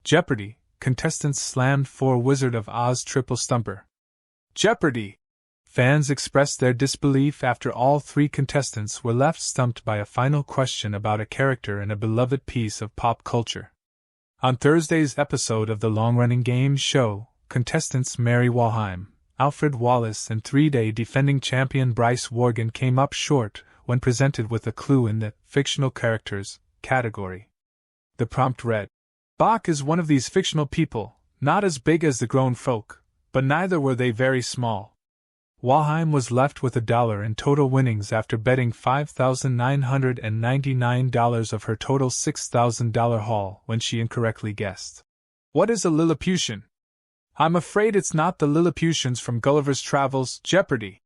Jeopardy! Contestants slammed for Wizard of Oz triple stumper. Jeopardy! Fans expressed their disbelief after all three contestants were left stumped by a final question about a character in a beloved piece of pop culture. On Thursday's episode of the long-running game show, contestants Mary Walheim, Alfred Wallace and three-day defending champion Bryce Wargin came up short when presented with a clue in the Fictional Characters category. The prompt read, "Bach is one of these fictional people, not as big as the grown folk, but neither were they very small." Walheim was left with $1 in total winnings after betting $5,999 of her total $6,000 haul when she incorrectly guessed. "What is a Lilliputian?" "I'm afraid it's not the Lilliputians from Gulliver's Travels, Jeopardy!"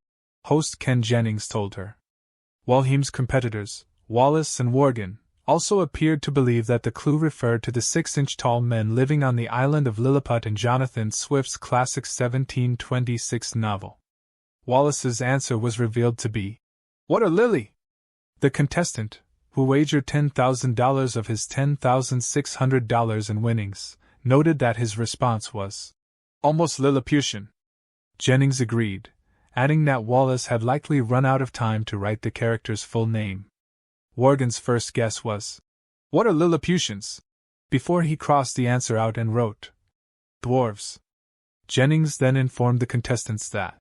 host Ken Jennings told her. Walheim's competitors, Wallace and Wargin, also appeared to believe that the clue referred to the 6-inch-tall men living on the island of Lilliput in Jonathan Swift's classic 1726 novel. Wallace's answer was revealed to be, "What are Lily?" The contestant, who wagered $10,000 of his $10,600 in winnings, noted that his response was, "Almost Lilliputian." Jennings agreed, adding that Wallace had likely run out of time to write the character's full name. Wargin's first guess was, "What are Lilliputians?" before he crossed the answer out and wrote, "Dwarves." Jennings then informed the contestants that,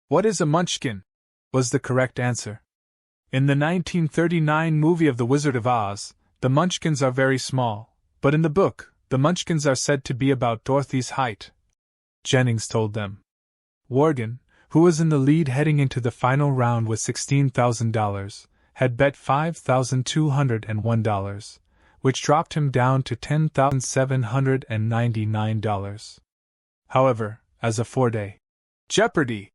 "What is a munchkin?" was the correct answer. In the 1939 movie of The Wizard of Oz, the Munchkins are very small, but in the book, the Munchkins are said to be about Dorothy's height, Jennings told them. Wargin, who was in the lead heading into the final round with $16,000, had bet $5,201, which dropped him down to $10,799. However, as a four-day Jeopardy!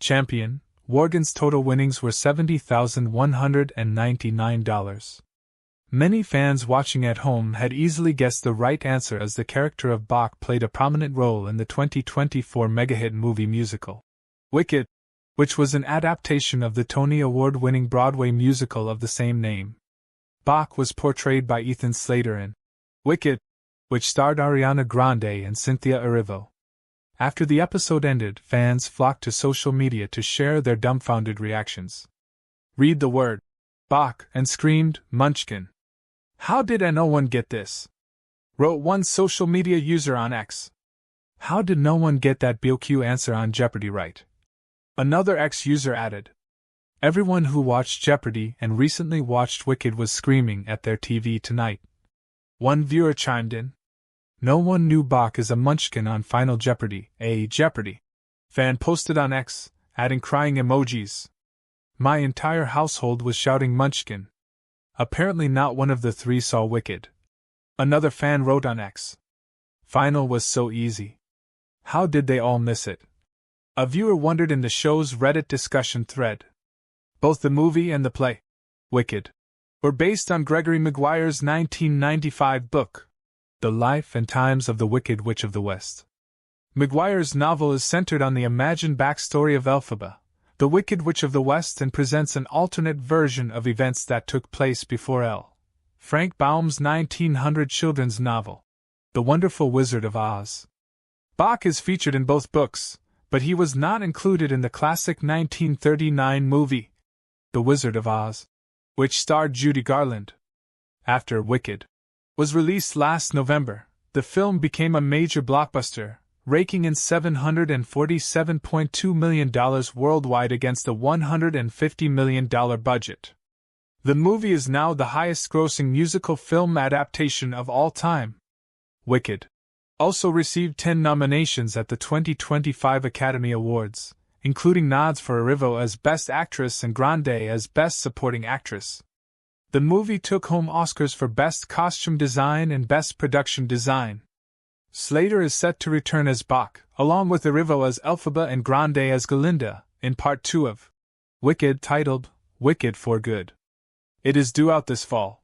Champion, Wargin's total winnings were $70,199. Many fans watching at home had easily guessed the right answer as the character of Bach played a prominent role in the 2024 mega-hit movie musical Wicked, which was an adaptation of the Tony Award-winning Broadway musical of the same name. Bach was portrayed by Ethan Slater in Wicked, which starred Ariana Grande and Cynthia Erivo. After the episode ended, fans flocked to social media to share their dumbfounded reactions. "Read the word Bach and screamed, Munchkin. How did no one get this?" wrote one social media user on X. "How did no one get that BOQ answer on Jeopardy right?" Another X user added, "Everyone who watched Jeopardy and recently watched Wicked was screaming at their TV tonight." One viewer chimed in, "No one knew Bach is a munchkin on Final Jeopardy!" A Jeopardy! fan posted on X, adding crying emojis. "My entire household was shouting Munchkin." Apparently not one of the three saw Wicked. Another fan wrote on X, "Final was so easy. How did they all miss it?" A viewer wondered in the show's Reddit discussion thread. Both the movie and the play, Wicked, were based on Gregory Maguire's 1995 book, The Life and Times of the Wicked Witch of the West. Maguire's novel is centered on the imagined backstory of Elphaba, the Wicked Witch of the West, and presents an alternate version of events that took place before L. Frank Baum's 1900 children's novel, The Wonderful Wizard of Oz. Bach is featured in both books, but he was not included in the classic 1939 movie, The Wizard of Oz, which starred Judy Garland. After Wicked was released last November, the film became a major blockbuster, raking in $747.2 million worldwide against a $150 million budget. The movie is now the highest-grossing musical film adaptation of all time. Wicked also received 10 nominations at the 2025 Academy Awards, including nods for Erivo as Best Actress and Grande as Best Supporting Actress. The movie took home Oscars for Best Costume Design and Best Production Design. Slater is set to return as Bach, along with Erivo as Elphaba and Grande as Galinda, in Part 2 of Wicked, titled Wicked for Good. It is due out this fall.